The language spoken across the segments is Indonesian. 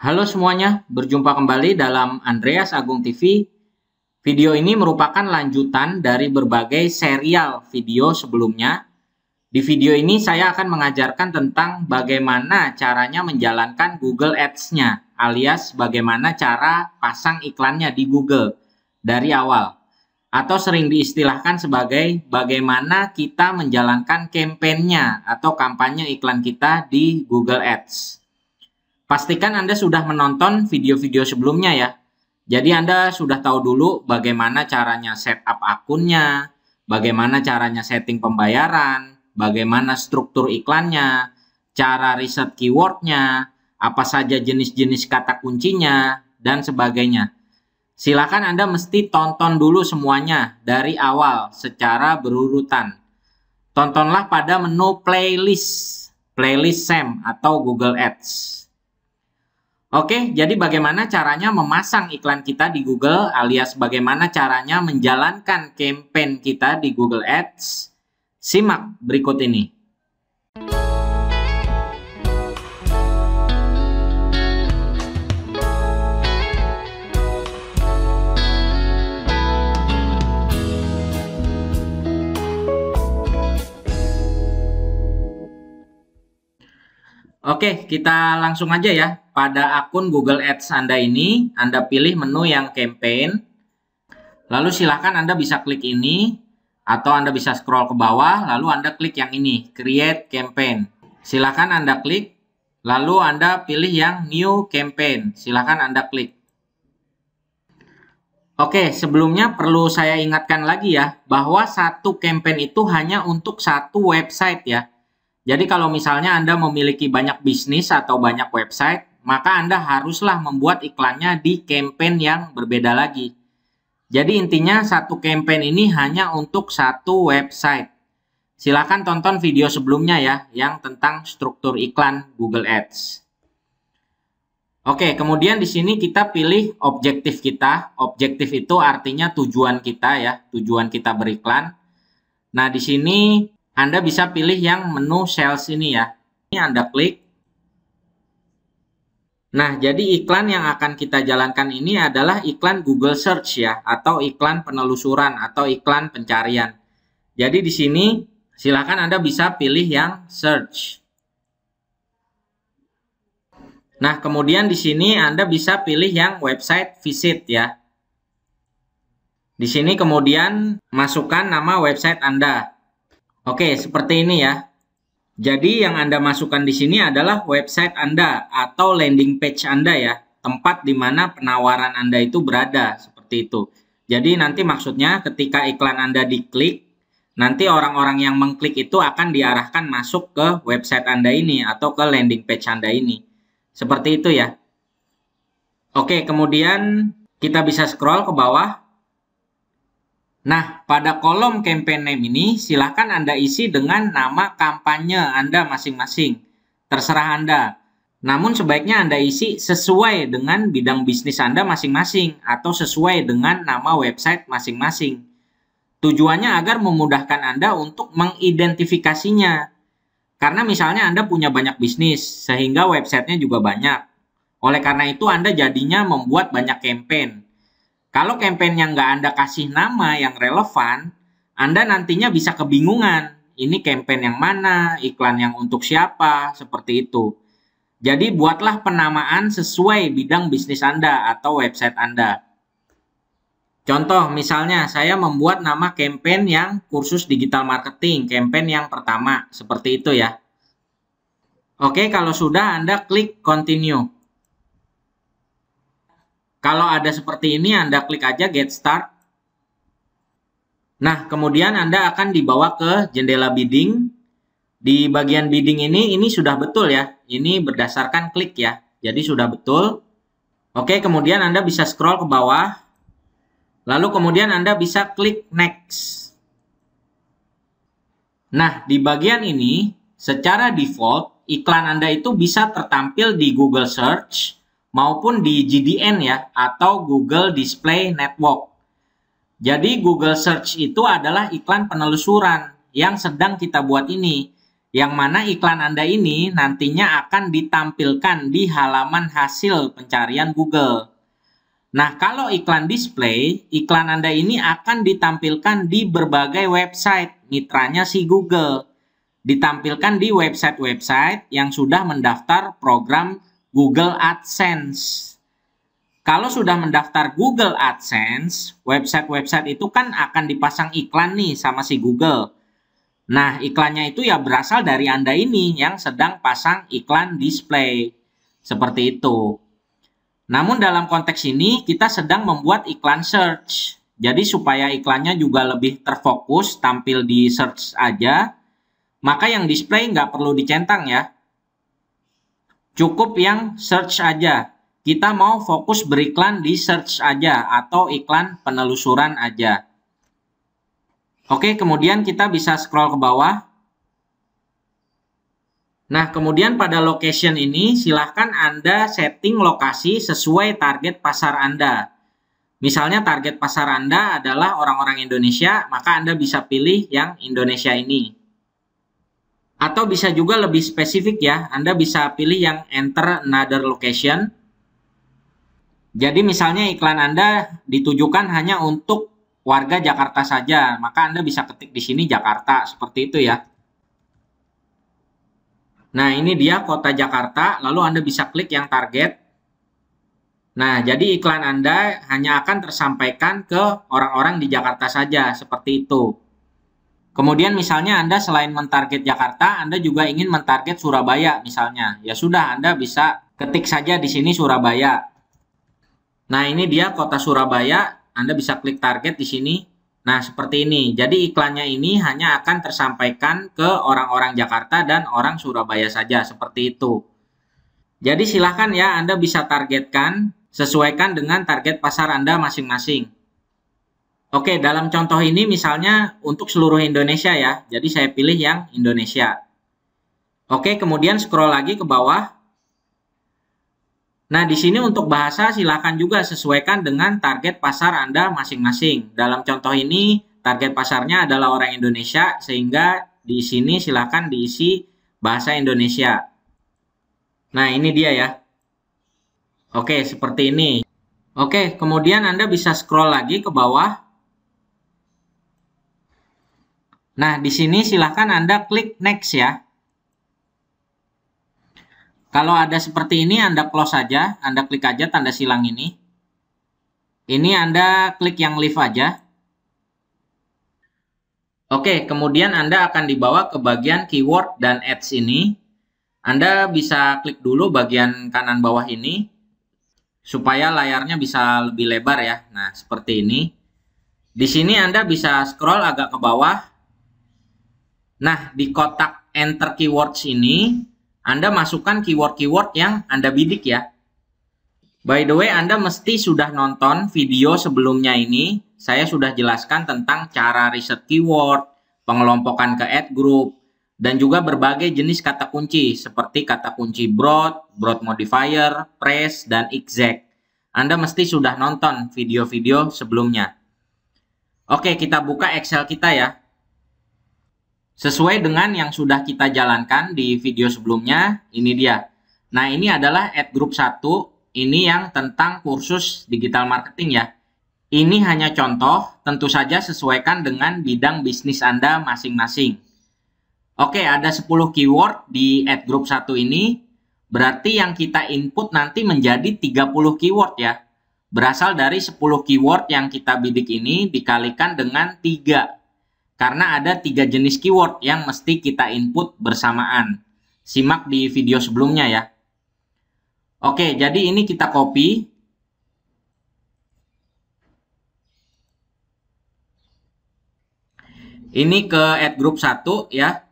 Halo semuanya, berjumpa kembali dalam Andreas Agung TV. Video ini merupakan lanjutan dari berbagai serial video sebelumnya. Di video ini saya akan mengajarkan tentang bagaimana caranya menjalankan Google Ads-nya, alias bagaimana cara pasang iklannya di Google dari awal. Atau sering diistilahkan sebagai bagaimana kita menjalankan kampanye atau kampanye iklan kita di Google Ads. Pastikan Anda sudah menonton video-video sebelumnya ya. Jadi Anda sudah tahu dulu bagaimana caranya setup akunnya, bagaimana caranya setting pembayaran, bagaimana struktur iklannya, cara riset keywordnya, apa saja jenis-jenis kata kuncinya, dan sebagainya. Silakan Anda mesti tonton dulu semuanya dari awal secara berurutan. Tontonlah pada menu playlist SEM atau Google Ads. Oke, jadi bagaimana caranya memasang iklan kita di Google alias bagaimana caranya menjalankan campaign kita di Google Ads? Simak berikut ini. Oke, kita langsung aja ya. Pada akun Google Ads Anda ini, Anda pilih menu yang campaign. Lalu silakan Anda bisa klik ini, atau Anda bisa scroll ke bawah, lalu Anda klik yang ini, Create Campaign. Silakan Anda klik, lalu Anda pilih yang New Campaign. Silakan Anda klik. Oke, sebelumnya perlu saya ingatkan lagi ya, bahwa satu campaign itu hanya untuk satu website ya. Jadi kalau misalnya Anda memiliki banyak bisnis atau banyak website, maka Anda haruslah membuat iklannya di campaign yang berbeda lagi. Jadi intinya satu campaign ini hanya untuk satu website. Silakan tonton video sebelumnya ya, yang tentang struktur iklan Google Ads. Oke, kemudian di sini kita pilih objektif kita. Objektif itu artinya tujuan kita ya, tujuan kita beriklan. Nah, di sini Anda bisa pilih yang menu sales ini ya. Ini Anda klik. Nah, jadi iklan yang akan kita jalankan ini adalah iklan Google Search ya, atau iklan penelusuran atau iklan pencarian. Jadi di sini silakan Anda bisa pilih yang search. Nah, kemudian di sini Anda bisa pilih yang website visit ya. Di sini kemudian masukkan nama website Anda. Oke, seperti ini ya. Jadi yang Anda masukkan di sini adalah website Anda atau landing page Anda ya, tempat di mana penawaran Anda itu berada, seperti itu. Jadi nanti maksudnya ketika iklan Anda diklik, nanti orang-orang yang mengklik itu akan diarahkan masuk ke website Anda ini atau ke landing page Anda ini. Seperti itu ya. Oke, kemudian kita bisa scroll ke bawah. Nah, pada kolom campaign name ini, silakan Anda isi dengan nama kampanye Anda masing-masing. Terserah Anda. Namun sebaiknya Anda isi sesuai dengan bidang bisnis Anda masing-masing atau sesuai dengan nama website masing-masing. Tujuannya agar memudahkan Anda untuk mengidentifikasinya. Karena misalnya Anda punya banyak bisnis, sehingga websitenya juga banyak. Oleh karena itu Anda jadinya membuat banyak campaign. Kalau campaign yang nggak Anda kasih nama yang relevan, Anda nantinya bisa kebingungan. Ini campaign yang mana, iklan yang untuk siapa, seperti itu. Jadi buatlah penamaan sesuai bidang bisnis Anda atau website Anda. Contoh, misalnya saya membuat nama campaign yang kursus digital marketing, campaign yang pertama, seperti itu ya. Oke, kalau sudah Anda klik continue. Kalau ada seperti ini, Anda klik aja Get Start. Nah, kemudian Anda akan dibawa ke jendela bidding. Di bagian bidding ini sudah betul ya. Ini berdasarkan klik ya. Jadi sudah betul. Oke, kemudian Anda bisa scroll ke bawah. Lalu kemudian Anda bisa klik Next. Nah, di bagian ini, secara default, iklan Anda itu bisa tertampil di Google Search maupun di GDN ya, atau Google Display Network. Jadi Google Search itu adalah iklan penelusuran yang sedang kita buat ini. yang mana iklan Anda ini nantinya akan ditampilkan di halaman hasil pencarian Google. Nah, kalau iklan display, iklan Anda ini akan ditampilkan di berbagai website mitranya si Google. Ditampilkan di website-website yang sudah mendaftar program Google AdSense. Kalau sudah mendaftar Google AdSense, website-website itu kan akan dipasang iklan nih sama si Google. Nah, iklannya itu ya berasal dari Anda ini yang sedang pasang iklan display. Seperti itu. Namun dalam konteks ini kita sedang membuat iklan search. Jadi supaya iklannya juga lebih terfokus, tampil di search aja, maka yang display nggak perlu dicentang ya. Cukup yang search aja. Kita mau fokus beriklan di search aja atau iklan penelusuran aja. Oke, kemudian kita bisa scroll ke bawah. Nah, kemudian pada location ini silahkan Anda setting lokasi sesuai target pasar Anda. Misalnya target pasar Anda adalah orang-orang Indonesia, maka Anda bisa pilih yang Indonesia ini. Atau bisa juga lebih spesifik ya, Anda bisa pilih yang enter another location. Jadi misalnya iklan Anda ditujukan hanya untuk warga Jakarta saja, maka Anda bisa ketik di sini Jakarta, seperti itu ya. Nah, ini dia kota Jakarta, lalu Anda bisa klik yang target. Nah, jadi iklan Anda hanya akan tersampaikan ke orang-orang di Jakarta saja, seperti itu. Kemudian misalnya Anda selain mentarget Jakarta, Anda juga ingin mentarget Surabaya misalnya. Ya sudah, Anda bisa ketik saja di sini Surabaya. Nah, ini dia kota Surabaya. Anda bisa klik target di sini. Nah, seperti ini. Jadi iklannya ini hanya akan tersampaikan ke orang-orang Jakarta dan orang Surabaya saja, seperti itu. Jadi silahkan ya, Anda bisa targetkan, sesuaikan dengan target pasar Anda masing-masing. Oke, dalam contoh ini misalnya untuk seluruh Indonesia ya. Jadi saya pilih yang Indonesia. Oke, kemudian scroll lagi ke bawah. Nah, di sini untuk bahasa silakan juga sesuaikan dengan target pasar Anda masing-masing. Dalam contoh ini, target pasarnya adalah orang Indonesia, sehingga di sini silakan diisi bahasa Indonesia. Nah, ini dia ya. Oke, seperti ini. Oke, kemudian Anda bisa scroll lagi ke bawah. Nah, di sini silakan Anda klik next ya. Kalau ada seperti ini, Anda close saja. Anda klik aja tanda silang ini. Ini Anda klik yang leave aja. Oke, kemudian Anda akan dibawa ke bagian keyword dan ads ini. Anda bisa klik dulu bagian kanan bawah ini. Supaya layarnya bisa lebih lebar ya. Nah, seperti ini. Di sini Anda bisa scroll agak ke bawah. Nah, di kotak enter keywords ini, Anda masukkan keyword-keyword yang Anda bidik ya. By the way, Anda mesti sudah nonton video sebelumnya ini. Saya sudah jelaskan tentang cara riset keyword, pengelompokan ke ad group, dan juga berbagai jenis kata kunci seperti kata kunci broad, broad modifier, phrase, dan exact. Anda mesti sudah nonton video-video sebelumnya. Oke, kita buka Excel kita ya. Sesuai dengan yang sudah kita jalankan di video sebelumnya, ini dia. Nah, ini adalah ad group 1, ini yang tentang kursus digital marketing ya. Ini hanya contoh, tentu saja sesuaikan dengan bidang bisnis Anda masing-masing. Oke, ada 10 keyword di ad group 1 ini, berarti yang kita input nanti menjadi 30 keyword ya. Berasal dari 10 keyword yang kita bidik ini dikalikan dengan 3. Karena ada 3 jenis keyword yang mesti kita input bersamaan. Simak di video sebelumnya ya. Oke, jadi ini kita copy. Ini ke ad group 1 ya.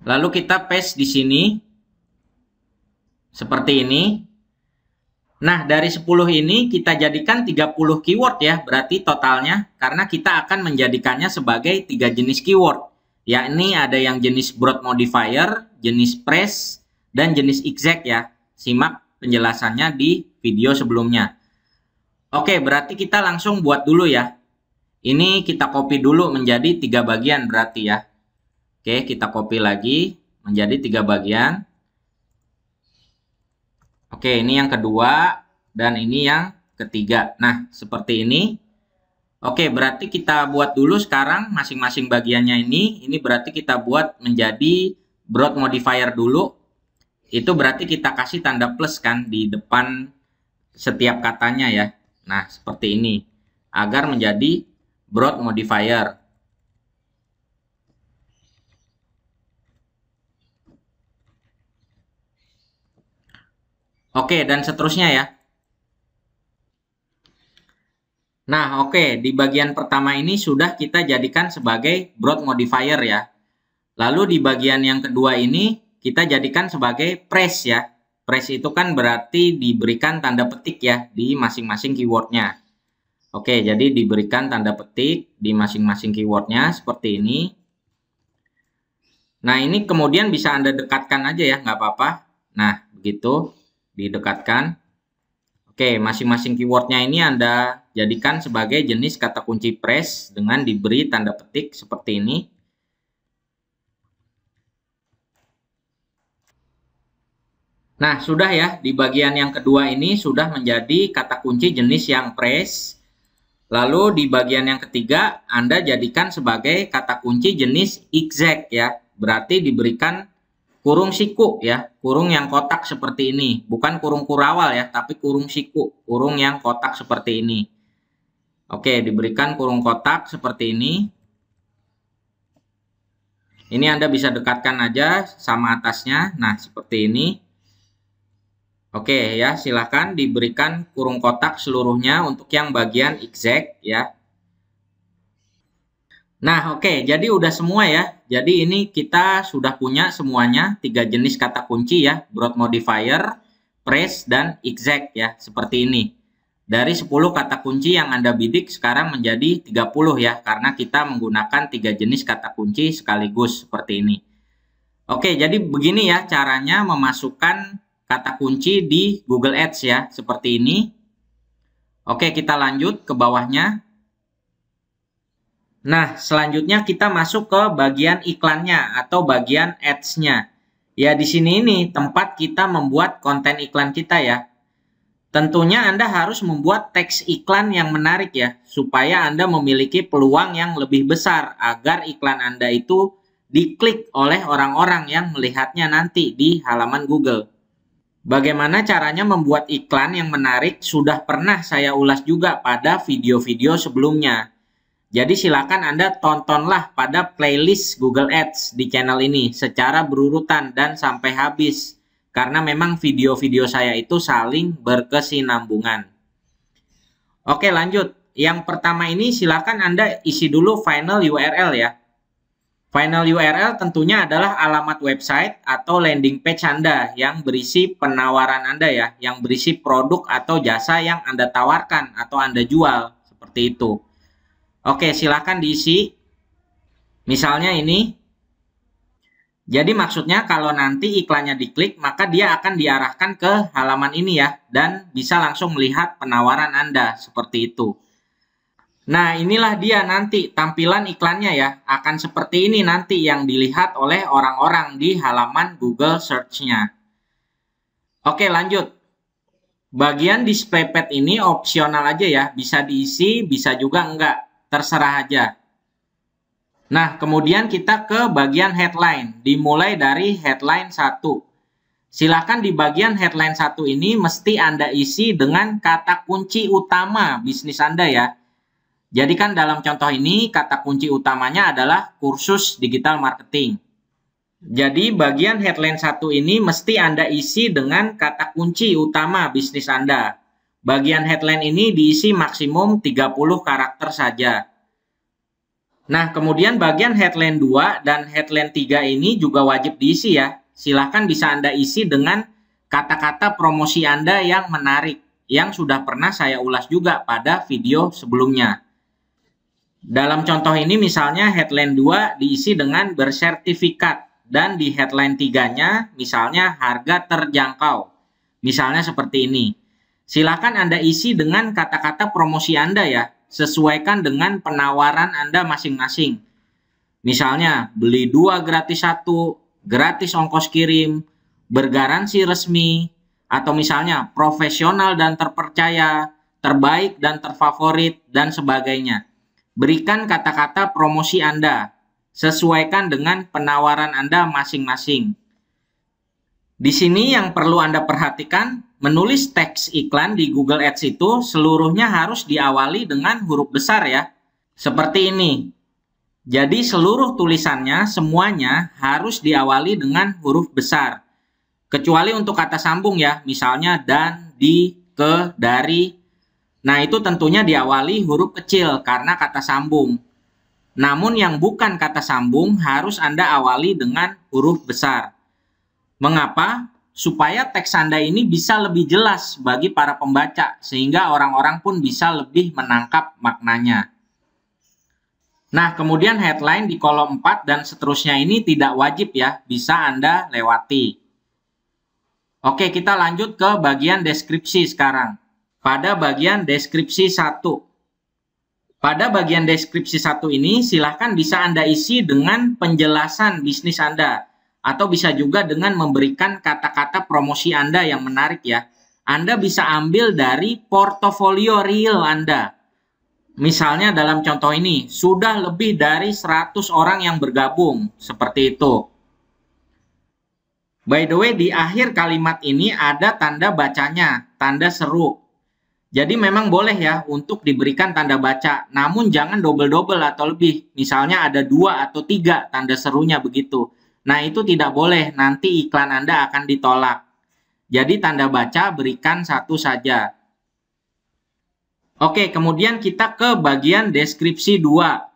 Lalu kita paste di sini. Seperti ini. Nah, dari 10 ini kita jadikan 30 keyword ya, berarti totalnya, karena kita akan menjadikannya sebagai 3 jenis keyword, yakni ada yang jenis broad modifier, jenis phrase, dan jenis exact ya. Simak penjelasannya di video sebelumnya. Oke, berarti kita langsung buat dulu ya. Ini kita copy dulu menjadi 3 bagian berarti ya. Oke, kita copy lagi. menjadi 3 bagian. Oke, ini yang kedua dan ini yang ketiga. Nah, seperti ini. Oke, berarti kita buat dulu sekarang masing-masing bagiannya ini. Ini berarti kita buat menjadi broad modifier dulu. Itu berarti kita kasih tanda plus kan di depan setiap katanya ya. Nah, seperti ini. Agar menjadi broad modifier. Oke, dan seterusnya ya. Nah, oke, di bagian pertama ini sudah kita jadikan sebagai broad modifier ya. Lalu di bagian yang kedua ini kita jadikan sebagai press ya. Press itu kan berarti diberikan tanda petik ya di masing-masing keywordnya. Oke, jadi diberikan tanda petik di masing-masing keywordnya seperti ini. Nah, ini kemudian bisa Anda dekatkan aja ya, nggak apa-apa. Nah, begitu, didekatkan. Oke, masing-masing keywordnya ini Anda jadikan sebagai jenis kata kunci press dengan diberi tanda petik seperti ini. Nah, sudah ya, di bagian yang kedua ini sudah menjadi kata kunci jenis yang press. Lalu di bagian yang ketiga, Anda jadikan sebagai kata kunci jenis exact ya. Berarti diberikan kurung siku ya, kurung yang kotak seperti ini. Bukan kurung kurawal ya, tapi kurung siku, kurung yang kotak seperti ini. Oke, diberikan kurung kotak seperti ini. Ini Anda bisa dekatkan aja sama atasnya. Nah, seperti ini. Oke ya, silakan diberikan kurung kotak seluruhnya untuk yang bagian exact ya. Nah, oke, jadi udah semua ya. Jadi ini kita sudah punya semuanya 3 jenis kata kunci ya, broad modifier, press, dan exact ya, seperti ini. Dari 10 kata kunci yang Anda bidik sekarang menjadi 30 ya, karena kita menggunakan 3 jenis kata kunci sekaligus seperti ini. Oke, jadi begini ya caranya memasukkan kata kunci di Google Ads ya, seperti ini. Oke, kita lanjut ke bawahnya. Nah, selanjutnya kita masuk ke bagian iklannya atau bagian ads-nya. Ya, di sini ini tempat kita membuat konten iklan kita ya. Tentunya Anda harus membuat teks iklan yang menarik ya, supaya Anda memiliki peluang yang lebih besar agar iklan Anda itu diklik oleh orang-orang yang melihatnya nanti di halaman Google. Bagaimana caranya membuat iklan yang menarik sudah pernah saya ulas juga pada video-video sebelumnya. Jadi silakan Anda tontonlah pada playlist Google Ads di channel ini secara berurutan dan sampai habis. Karena memang video-video saya itu saling berkesinambungan. Oke, lanjut. Yang pertama ini silakan Anda isi dulu final URL ya. Final URL tentunya adalah alamat website atau landing page Anda yang berisi penawaran Anda ya, yang berisi produk atau jasa yang Anda tawarkan atau Anda jual, seperti itu. Oke, silakan diisi. Misalnya ini. Jadi maksudnya kalau nanti iklannya diklik, maka dia akan diarahkan ke halaman ini ya. Dan bisa langsung melihat penawaran Anda. Seperti itu. Nah, inilah dia nanti tampilan iklannya ya. Akan seperti ini nanti yang dilihat oleh orang-orang di halaman Google Search-nya. Oke, lanjut. Bagian display pad ini opsional aja ya. Bisa diisi, bisa juga enggak. Terserah aja. Nah, kemudian kita ke bagian headline. Dimulai dari headline 1. Silakan di bagian headline 1 ini mesti Anda isi dengan kata kunci utama bisnis Anda ya. Jadi kan dalam contoh ini kata kunci utamanya adalah kursus digital marketing. Jadi bagian headline 1 ini mesti Anda isi dengan kata kunci utama bisnis Anda. Bagian headline ini diisi maksimum 30 karakter saja. Nah, kemudian bagian headline 2 dan headline 3 ini juga wajib diisi ya. Silahkan bisa Anda isi dengan kata-kata promosi Anda yang menarik, yang sudah pernah saya ulas juga pada video sebelumnya. Dalam contoh ini misalnya headline 2 diisi dengan bersertifikat, dan di headline 3-nya misalnya harga terjangkau. Misalnya seperti ini. Silakan Anda isi dengan kata-kata promosi Anda ya, sesuaikan dengan penawaran Anda masing-masing. Misalnya, beli 2 gratis 1, gratis ongkos kirim, bergaransi resmi, atau misalnya profesional dan terpercaya, terbaik dan terfavorit, dan sebagainya. Berikan kata-kata promosi Anda, sesuaikan dengan penawaran Anda masing-masing. Di sini yang perlu Anda perhatikan, menulis teks iklan di Google Ads itu seluruhnya harus diawali dengan huruf besar ya. Seperti ini. Jadi seluruh tulisannya semuanya harus diawali dengan huruf besar. Kecuali untuk kata sambung ya, misalnya dan, di, ke, dari. Nah, itu tentunya diawali huruf kecil karena kata sambung. Namun yang bukan kata sambung harus Anda awali dengan huruf besar. Mengapa? Supaya teks Anda ini bisa lebih jelas bagi para pembaca, sehingga orang-orang pun bisa lebih menangkap maknanya. Nah, kemudian headline di kolom 4 dan seterusnya ini tidak wajib ya, bisa Anda lewati. Oke, kita lanjut ke bagian deskripsi sekarang. Pada bagian deskripsi 1. Pada bagian deskripsi 1 ini, silahkan bisa Anda isi dengan penjelasan bisnis Anda. Atau bisa juga dengan memberikan kata-kata promosi Anda yang menarik ya. Anda bisa ambil dari portofolio real Anda. Misalnya dalam contoh ini, sudah lebih dari 100 orang yang bergabung. Seperti itu. By the way, di akhir kalimat ini ada tanda bacanya, tanda seru. Jadi memang boleh ya untuk diberikan tanda baca, namun jangan double-double atau lebih. Misalnya ada 2 atau 3 tanda serunya begitu. Nah, itu tidak boleh, nanti iklan Anda akan ditolak. Jadi tanda baca berikan 1 saja. Oke, kemudian kita ke bagian deskripsi 2.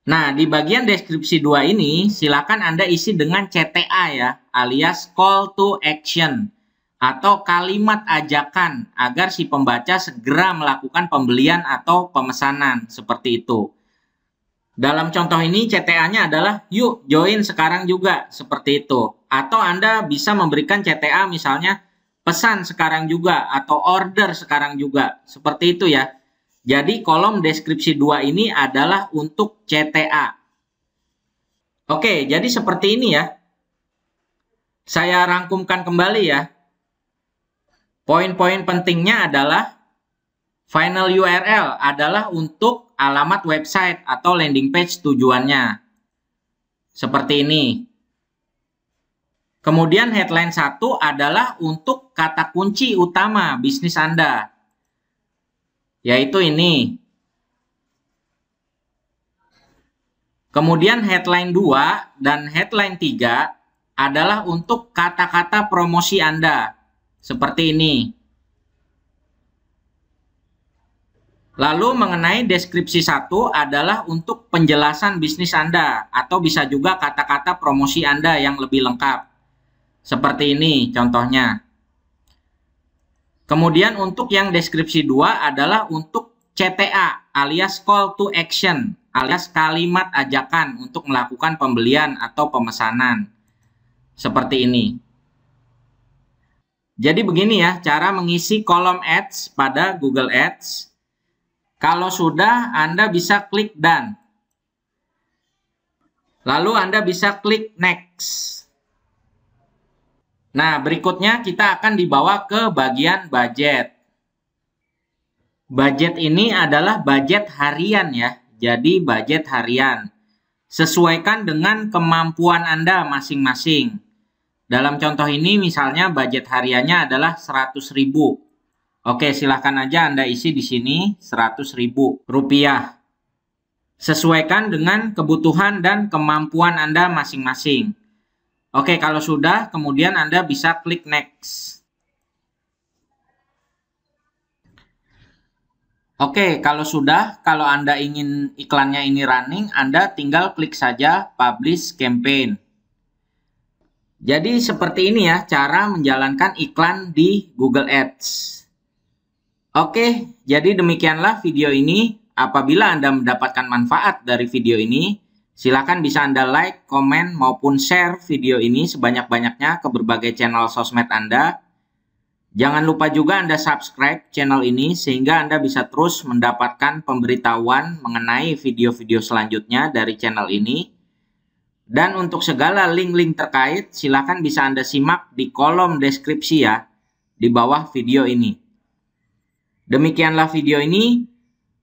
Nah, di bagian deskripsi 2 ini, silakan Anda isi dengan CTA ya, alias call to action, atau kalimat ajakan, agar si pembaca segera melakukan pembelian atau pemesanan, seperti itu. Dalam contoh ini, CTA-nya adalah, yuk join sekarang juga, seperti itu. Atau Anda bisa memberikan CTA misalnya, pesan sekarang juga, atau order sekarang juga, seperti itu ya. Jadi kolom deskripsi 2 ini adalah untuk CTA. Oke, jadi seperti ini ya. Saya rangkumkan kembali ya. Poin-poin pentingnya adalah final URL adalah untuk alamat website atau landing page tujuannya. Seperti ini. Kemudian headline 1 adalah untuk kata kunci utama bisnis Anda. Yaitu ini. Kemudian headline 2 dan headline 3 adalah untuk kata-kata promosi Anda. Seperti ini. Lalu mengenai deskripsi 1 adalah untuk penjelasan bisnis Anda. Atau bisa juga kata-kata promosi Anda yang lebih lengkap. Seperti ini contohnya. Kemudian untuk yang deskripsi 2 adalah untuk CTA alias call to action alias kalimat ajakan untuk melakukan pembelian atau pemesanan. Seperti ini. Jadi begini ya cara mengisi kolom ads pada Google Ads. Kalau sudah, Anda bisa klik done. Lalu Anda bisa klik next. Nah, berikutnya kita akan dibawa ke bagian budget. Budget ini adalah budget harian ya. Jadi budget harian. Sesuaikan dengan kemampuan Anda masing-masing. Dalam contoh ini misalnya budget hariannya adalah 100.000. Oke, silahkan aja Anda isi di sini 100.000 rupiah. Sesuaikan dengan kebutuhan dan kemampuan Anda masing-masing. Oke, kalau sudah, kemudian Anda bisa klik next. Oke, kalau sudah, kalau Anda ingin iklannya ini running, Anda tinggal klik saja publish campaign. Jadi seperti ini ya cara menjalankan iklan di Google Ads. Oke, jadi demikianlah video ini. Apabila Anda mendapatkan manfaat dari video ini, silakan bisa Anda like, komen, maupun share video ini sebanyak-banyaknya ke berbagai channel sosmed Anda. Jangan lupa juga Anda subscribe channel ini sehingga Anda bisa terus mendapatkan pemberitahuan mengenai video-video selanjutnya dari channel ini. Dan untuk segala link-link terkait, silakan bisa Anda simak di kolom deskripsi ya, di bawah video ini. Demikianlah video ini,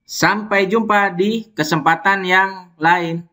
sampai jumpa di kesempatan yang lain.